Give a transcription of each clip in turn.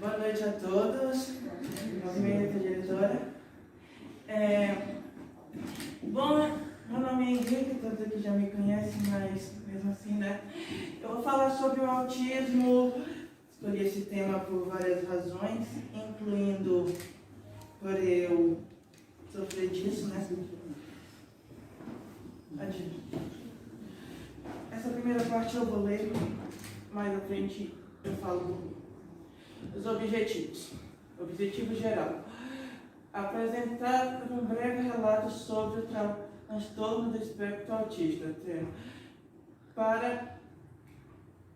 Boa noite a todos, movimento diretora. Bom, meu nome é Henrique, todos aqui já me conhecem, mas mesmo assim, né? Eu vou falar sobre o autismo. Escolhi esse tema por várias razões, incluindo por eu sofrer disso, né? Essa primeira parte eu vou ler, mais à frente eu falo dos objetivos. Objetivo geral: apresentar um breve relato sobre o transtorno do espectro autista, para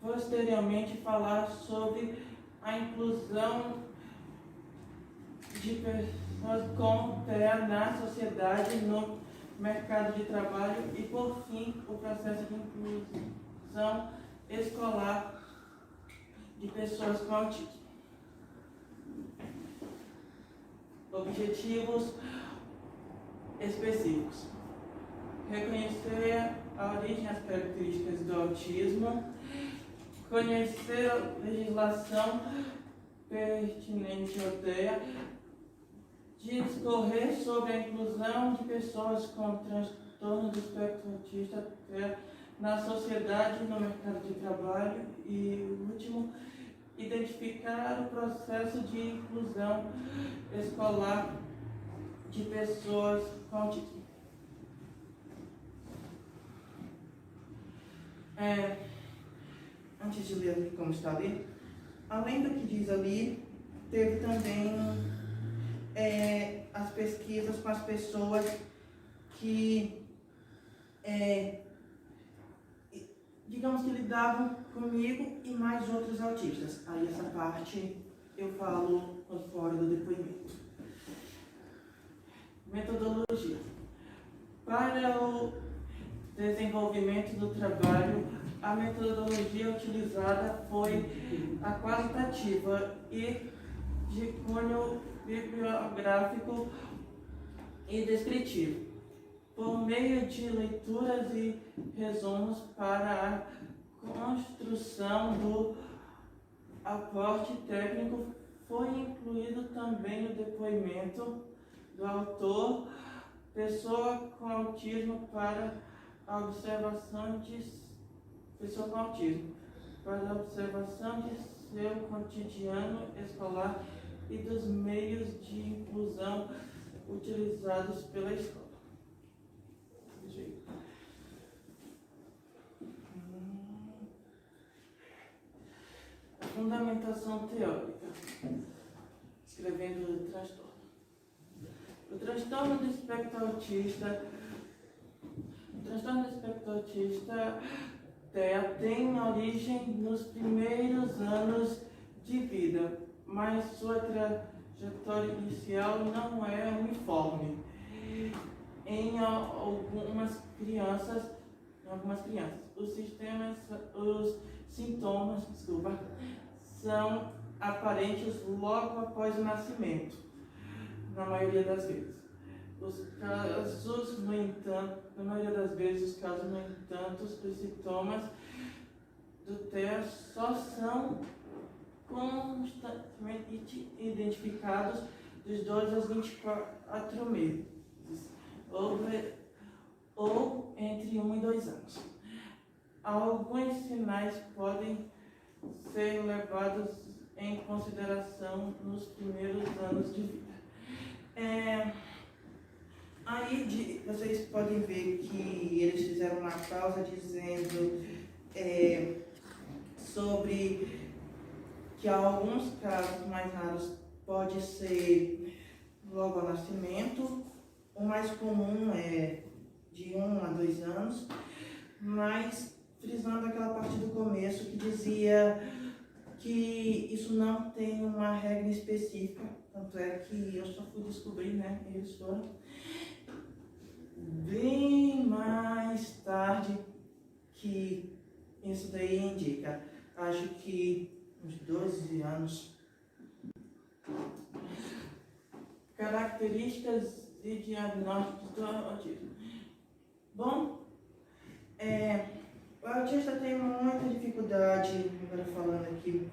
posteriormente falar sobre a inclusão de pessoas com TEA na sociedade, no mercado de trabalho e, por fim, o processo de inclusão escolar de pessoas com autismo. Objetivos específicos: reconhecer a origem e as características do autismo, conhecer a legislação pertinente ao TEA, discorrer sobre a inclusão de pessoas com transtorno do espectro autista na sociedade e no mercado de trabalho e, último, identificar o processo de inclusão escolar de pessoas com autismo. Antes de ler ali como está ali, além do que diz ali, teve também as pesquisas com as pessoas que, digamos que lidavam comigo e mais outros autistas. Aí essa parte eu falo fora do depoimento. Metodologia: para o desenvolvimento do trabalho, a metodologia utilizada foi a qualitativa e de cunho bibliográfico e descritivo, por meio de leituras e resumos para a construção do aporte técnico. Foi incluído também o depoimento do autor, pessoa com autismo, para a observação de seu cotidiano escolar e dos meios de inclusão utilizados pela escola. Fundamentação teórica. Escrevendo o transtorno. O transtorno do espectro autista. TEA tem origem nos primeiros anos de vida, mas sua trajetória inicial não é uniforme. Em algumas crianças, os sintomas são aparentes logo após o nascimento, na maioria das vezes. Na maioria das vezes, os sintomas do TEA só são constantemente identificados dos 2 aos 24 meses, ou entre 1 e 2 anos. Alguns sinais podem ser levados em consideração nos primeiros anos de vida. Aí vocês podem ver que eles fizeram uma pausa dizendo sobre que alguns casos mais raros pode ser logo ao nascimento, o mais comum é de 1 a 2 anos, mas frisando aquela parte do começo que dizia que isso não tem uma regra específica, tanto é que eu só fui descobrir, né, eles foram bem mais tarde que isso daí indica, acho que uns 12 anos. Características e diagnósticos do autismo. Bom, o autista tem muita dificuldade, agora falando aqui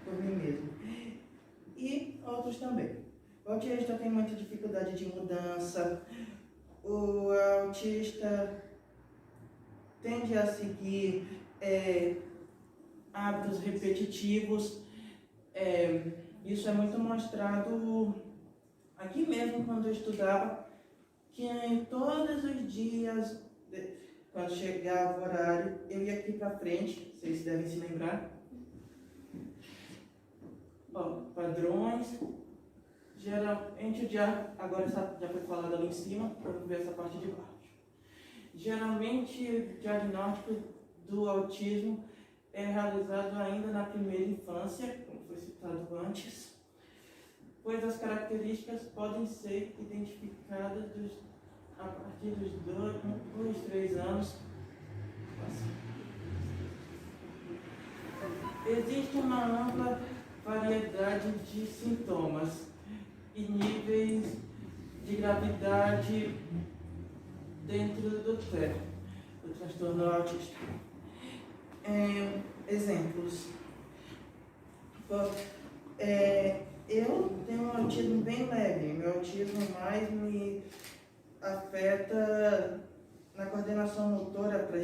por mim mesmo, e outros também. O autista tem muita dificuldade de mudança, o autista tende a seguir hábitos repetitivos. Isso é muito mostrado aqui mesmo quando eu estudava, que todos os dias, quando chegava o horário, eu ia aqui para frente, vocês devem se lembrar. Padrões. Geralmente, agora já foi falado ali em cima, vamos ver essa parte de baixo. Geralmente, o diagnóstico do autismo é realizado ainda na primeira infância, como foi citado antes, pois as características podem ser identificadas a partir dos 2, 3 anos. Existe uma ampla variedade de sintomas e níveis de gravidade dentro do transtorno autista. Exemplos. Eu tenho um autismo bem leve. Meu autismo mais me afeta na coordenação motora para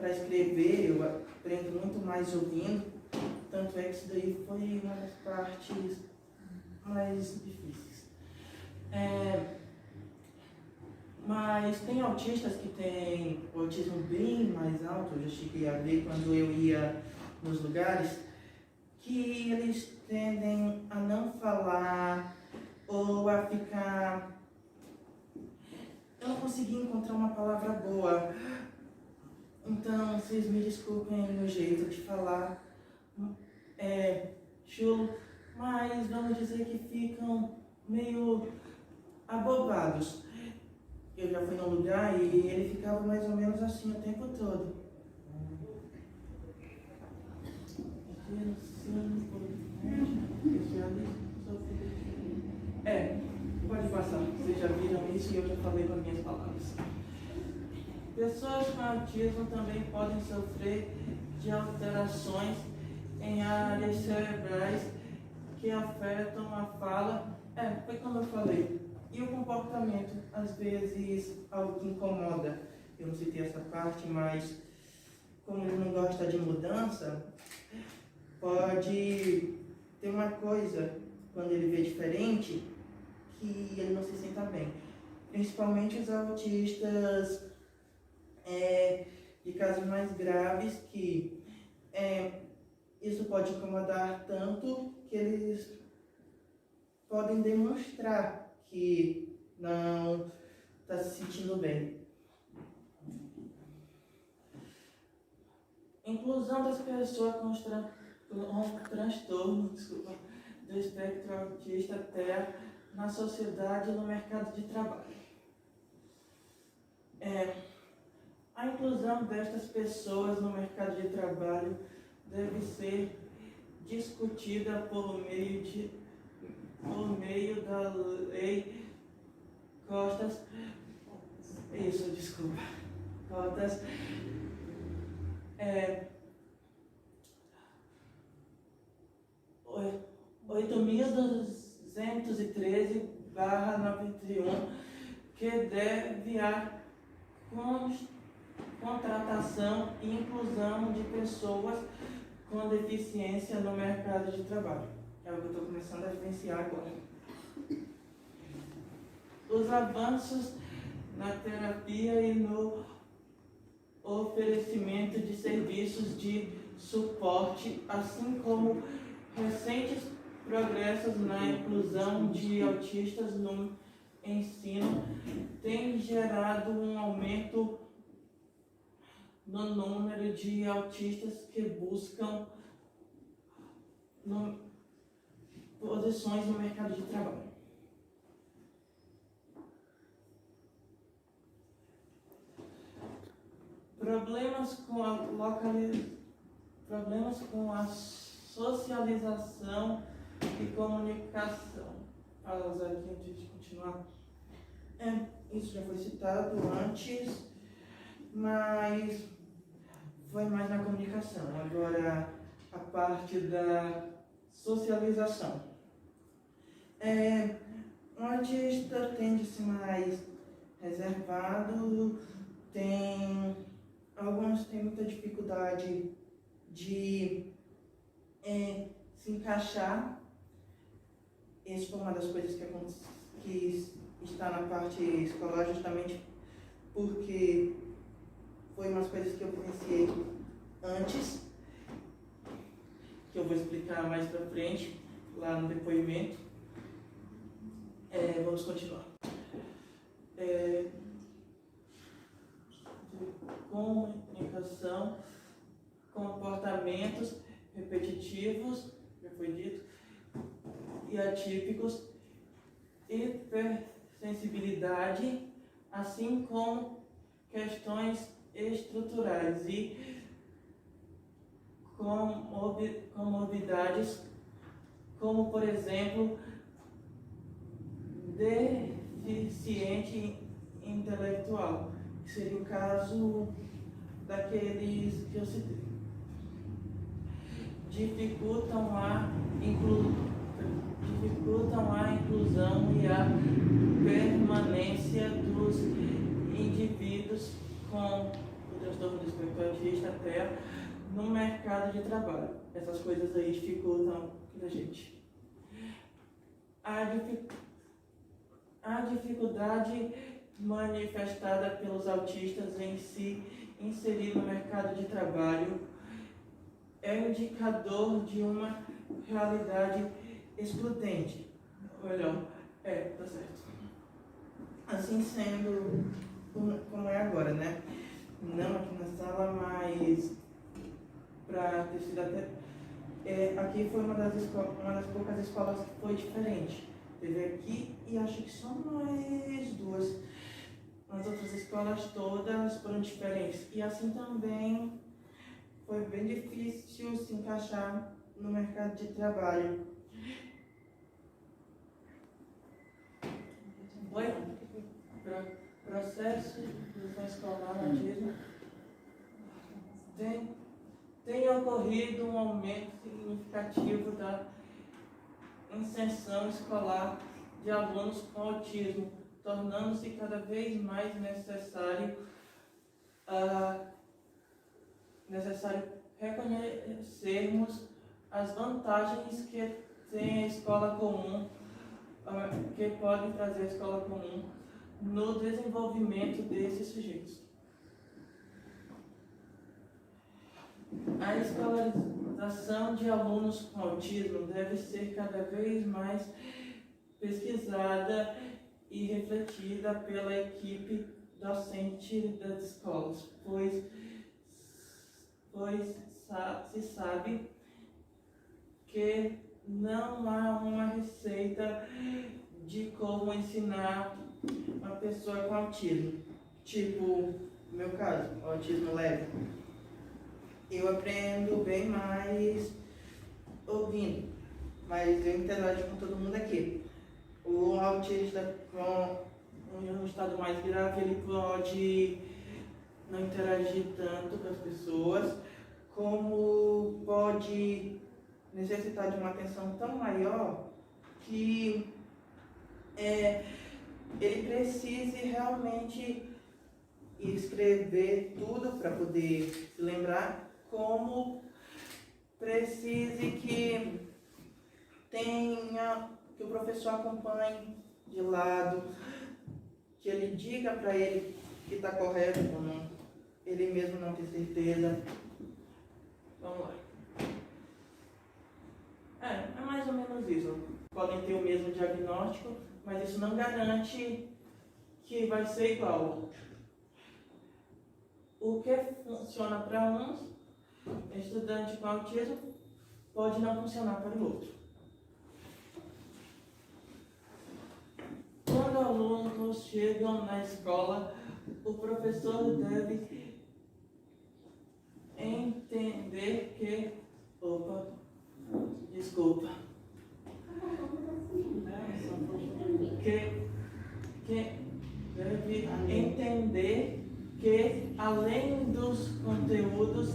escrever. Eu aprendo muito mais ouvindo. Tanto é que isso daí foi uma das partes mais difíceis. Mas tem autistas que têm o autismo bem mais alto. Eu já cheguei a ver quando eu ia nos lugares, que eles tendem a não falar ou a ficar... Eu não consegui encontrar uma palavra boa. Então, vocês me desculpem o meu jeito de falar. Chulo, mas vamos dizer que ficam meio abobados. Eu já fui num lugar e ele ficava mais ou menos assim o tempo todo. Pode passar. Vocês já viram isso e eu já falei com as minhas palavras. Pessoas com autismo também podem sofrer de alterações em áreas cerebrais que afetam a fala. Foi como eu falei. E o comportamento, às vezes, algo que incomoda. Eu não citei essa parte, mas como ele não gosta de mudança, pode ter uma coisa, quando ele vê diferente, que ele não se sinta bem. Principalmente os autistas de casos mais graves, que isso pode incomodar tanto que eles podem demonstrar que não está se sentindo bem. Inclusão das pessoas com transtorno do espectro autista até na sociedade e no mercado de trabalho. A inclusão destas pessoas no mercado de trabalho deve ser discutida por meio da lei Cotas, 8.213/91, que deve a contratação e inclusão de pessoas com deficiência no mercado de trabalho. É o que eu estou começando a vivenciar agora. Os avanços na terapia e no oferecimento de serviços de suporte, assim como recentes progressos na inclusão de autistas no ensino, têm gerado um aumento no número de autistas que buscam posições no mercado de trabalho. Problemas com a socialização e comunicação. Pausa aqui antes de continuar. Isso já foi citado antes, mas foi mais na comunicação. Agora, a parte da socialização. Um autista tende a ser mais reservado, alguns têm muita dificuldade de se encaixar. Isso foi uma das coisas que está na parte escolar, justamente porque foi umas coisas que eu conheci antes, que eu vou explicar mais pra frente, lá no depoimento. Vamos continuar. Comunicação, comportamentos repetitivos, já foi dito, e atípicos, hipersensibilidade, assim como questões estruturais e comorbidades, como, por exemplo, deficiente intelectual, que seria o caso daqueles que eu citei. Dificultam a inclusão e a permanência dos indivíduos com o transtorno do espectro autista até no mercado de trabalho. Essas coisas aí dificultam a gente. A dificuldade manifestada pelos autistas em se inserir no mercado de trabalho é um indicador de uma realidade excludente. Melhor, tá certo. Assim sendo, como é agora, né? Não aqui na sala, mas para ter sido até... aqui foi uma das poucas escolas que foi diferente. Teve aqui e acho que só mais duas. As outras escolas todas foram diferentes. E assim também foi bem difícil se encaixar no mercado de trabalho. Processo de inclusão escolar no autismo. Tem ocorrido um aumento significativo da inserção escolar de alunos com autismo, tornando-se cada vez mais necessário reconhecermos as vantagens que tem a escola comum, que pode trazer a escola comum no desenvolvimento desses sujeitos. A escolarização de alunos com autismo deve ser cada vez mais pesquisada e refletida pela equipe docente das escolas, pois se sabe que não há uma receita de como ensinar uma pessoa com autismo. Tipo, no meu caso, autismo leve. Eu aprendo bem mais ouvindo, mas eu interajo com todo mundo aqui. O autista com um estado mais grave, ele pode não interagir tanto com as pessoas, como pode necessitar de uma atenção tão maior que ele precise realmente escrever tudo para poder se lembrar, como precise que o professor acompanhe de lado, que ele diga para ele que está correto ou não, ele mesmo não tem certeza. Vamos lá. É mais ou menos isso. Podem ter o mesmo diagnóstico, mas isso não garante que vai ser igual. O que funciona para uns, estudante com autismo, pode não funcionar para o outro. Quando alunos chegam na escola, o professor deve entender que... Que deve entender que, além dos conteúdos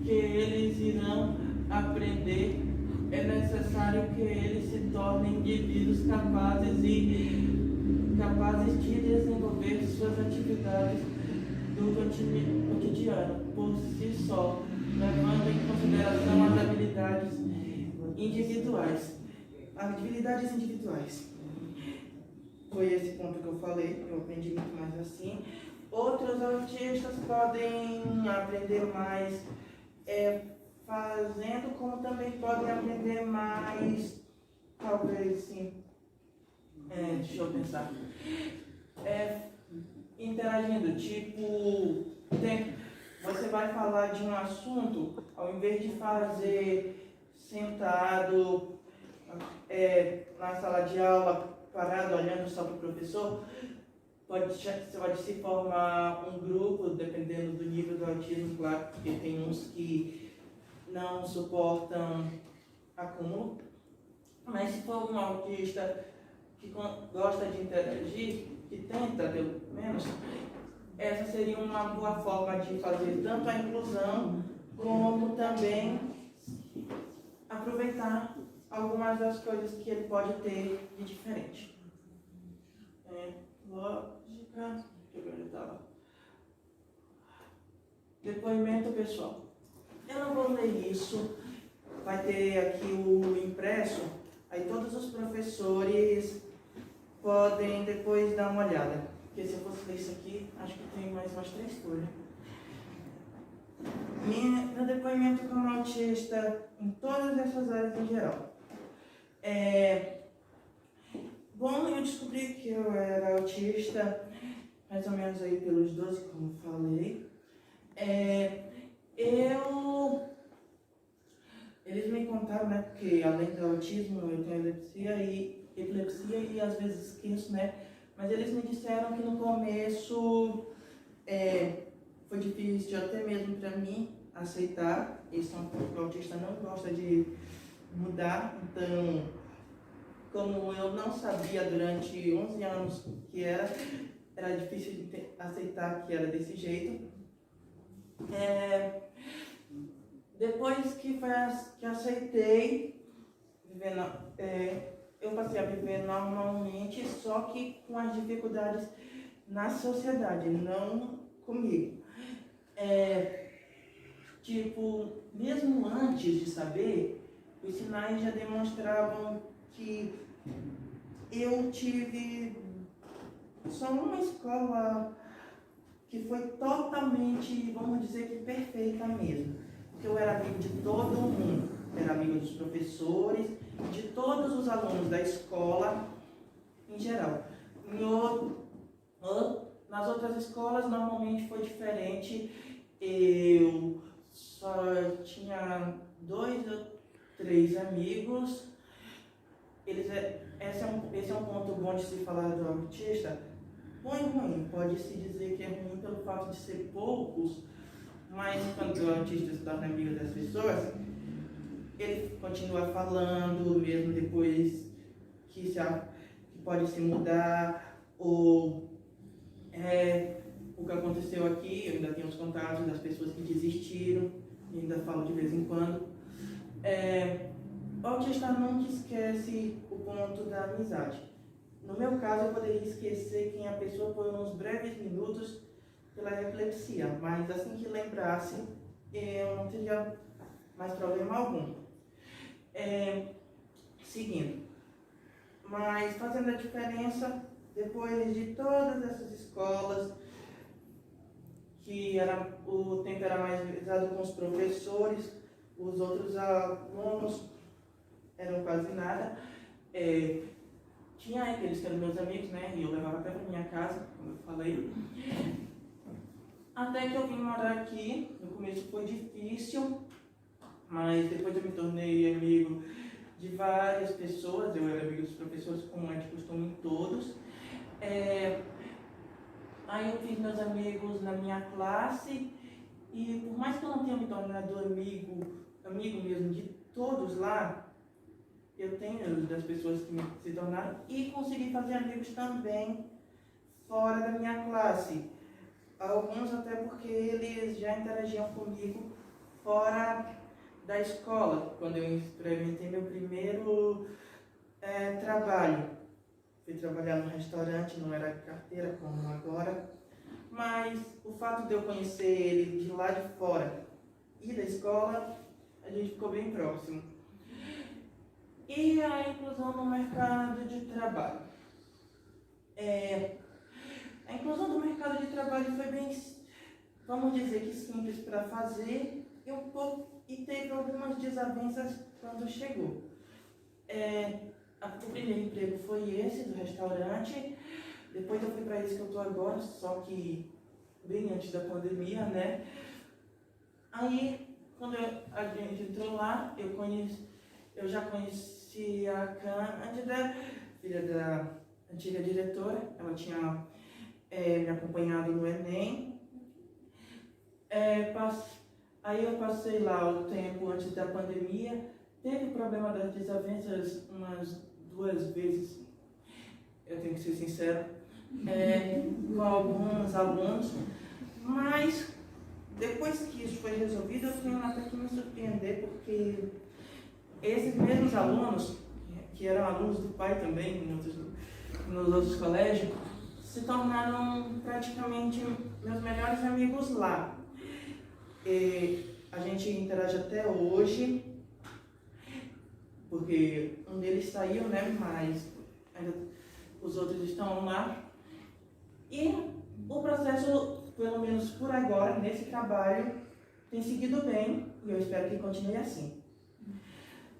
que eles irão aprender, é necessário que eles se tornem indivíduos capazes de desenvolver suas atividades do cotidiano por si só, levando em consideração as habilidades individuais. Habilidades individuais. Foi esse ponto que eu falei, eu aprendi muito mais assim. Outros autistas podem aprender mais fazendo, como também podem aprender mais, talvez sim, deixa eu pensar, interagindo, tipo, você vai falar de um assunto, ao invés de fazer sentado na sala de aula, parado, olhando só para o professor, você pode se formar um grupo, dependendo do nível do autismo, claro, porque tem uns que não suportam acúmulo, mas se for um autista que gosta de interagir, que tenta pelo menos, essa seria uma boa forma de fazer tanto a inclusão, como também aproveitar algumas das coisas que ele pode ter de diferente. Lógica, deixa eu ver onde estava. Depoimento pessoal. Eu não vou ler isso, vai ter aqui o impresso, aí todos os professores podem depois dar uma olhada. Porque se eu fosse ler isso aqui, acho que tem mais umas 3 folhas. Meu depoimento como autista em todas essas áreas em geral. Bom, eu descobri que eu era autista mais ou menos aí pelos 12, como falei. Eles me contaram, né, porque além do autismo eu tenho epilepsia e às vezes esqueço, né, mas eles me disseram que no começo foi difícil até mesmo para mim aceitar. O autista não gosta de mudar, então, como eu não sabia durante 11 anos que era difícil de aceitar que era desse jeito. Depois que aceitei, eu passei a viver normalmente, só que com as dificuldades na sociedade, não comigo. Mesmo antes de saber, os sinais já demonstravam que eu tive só uma escola que foi totalmente, vamos dizer que perfeita mesmo. Porque eu era amigo de todo mundo, era amigo dos professores, de todos os alunos da escola em geral. Nas outras escolas normalmente foi diferente, eu só tinha 2 ou 3 amigos. Esse é um ponto bom de se falar do autista. Bom e ruim, pode-se dizer que é ruim pelo fato de ser poucos, mas quando o autista se torna amigo das pessoas, ele continua falando, mesmo depois que pode se mudar, ou o que aconteceu aqui, eu ainda tenho os contatos das pessoas que desistiram, e ainda falo de vez em quando. O autista nunca esquece o ponto da amizade. No meu caso, eu poderia esquecer quem a pessoa por uns breves minutos pela epilepsia, mas assim que lembrasse, eu não teria mais problema algum. Seguindo. Mas fazendo a diferença, depois de todas essas escolas, que o tempo era mais realizado com os professores, os outros alunos eram quase nada. Tinha aqueles que eram meus amigos, né? E eu levava até para minha casa, como eu falei. Até que eu vim morar aqui. No começo foi difícil, mas depois eu me tornei amigo de várias pessoas. Eu era amigo dos professores, como é de costume em todos. Aí eu fiz meus amigos na minha classe. E por mais que eu não tenha me tornado amigo mesmo de todos lá, eu tenho das pessoas que se tornaram e consegui fazer amigos também fora da minha classe. Alguns até porque eles já interagiam comigo fora da escola, quando eu experimentei meu primeiro trabalho. Fui trabalhar no restaurante, não era carteira como agora, mas o fato de eu conhecer ele de lá de fora e da escola, a gente ficou bem próximo. E a inclusão no mercado de trabalho. A inclusão do mercado de trabalho foi bem, vamos dizer que simples para fazer e teve algumas desavenças quando chegou. O primeiro emprego foi esse, do restaurante. Depois eu fui para esse que eu estou agora, só que bem antes da pandemia, né? Aí, quando a gente entrou lá, eu já conheci a Cândida, filha da antiga diretora. Ela tinha me acompanhado no Enem. Aí eu passei lá o tempo antes da pandemia. Teve o problema das desavenças umas 2 vezes, eu tenho que ser sincero, com alguns alunos, mas depois que isso foi resolvido, eu tenho até que me surpreender, porque esses mesmos alunos, que eram alunos do pai também, nos outros colégios, se tornaram praticamente meus melhores amigos lá. A gente interage até hoje, porque um deles saiu, né, mas ainda os outros estão lá. E o processo, pelo menos por agora, nesse trabalho, tem seguido bem e eu espero que continue assim.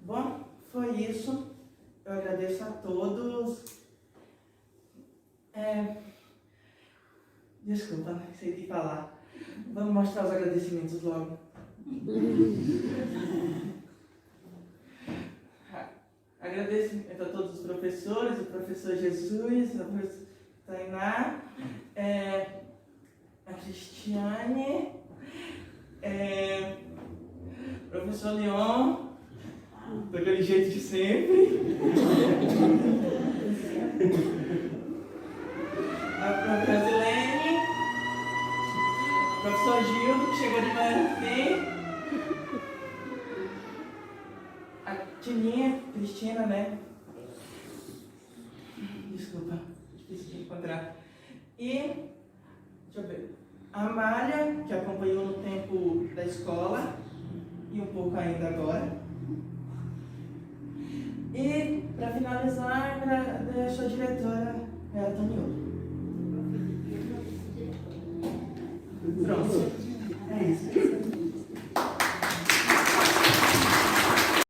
Bom, foi isso. Eu agradeço a todos. Desculpa, não sei o que falar. Vamos mostrar os agradecimentos logo. Agradecimento a todos os professores, o professor Jesus, a professora Tainá, a Cristiane, o professor Leon, daquele jeito de sempre, a professora Zilene, o professor Gildo, que chegou de manhã assim, a Tininha, Cristina, né? Desculpa, difícil de encontrar. E, deixa eu ver, a Amália, que acompanhou no tempo da escola, e um pouco ainda agora. E, para finalizar, agradeço a diretora, Taniolo. Pronto.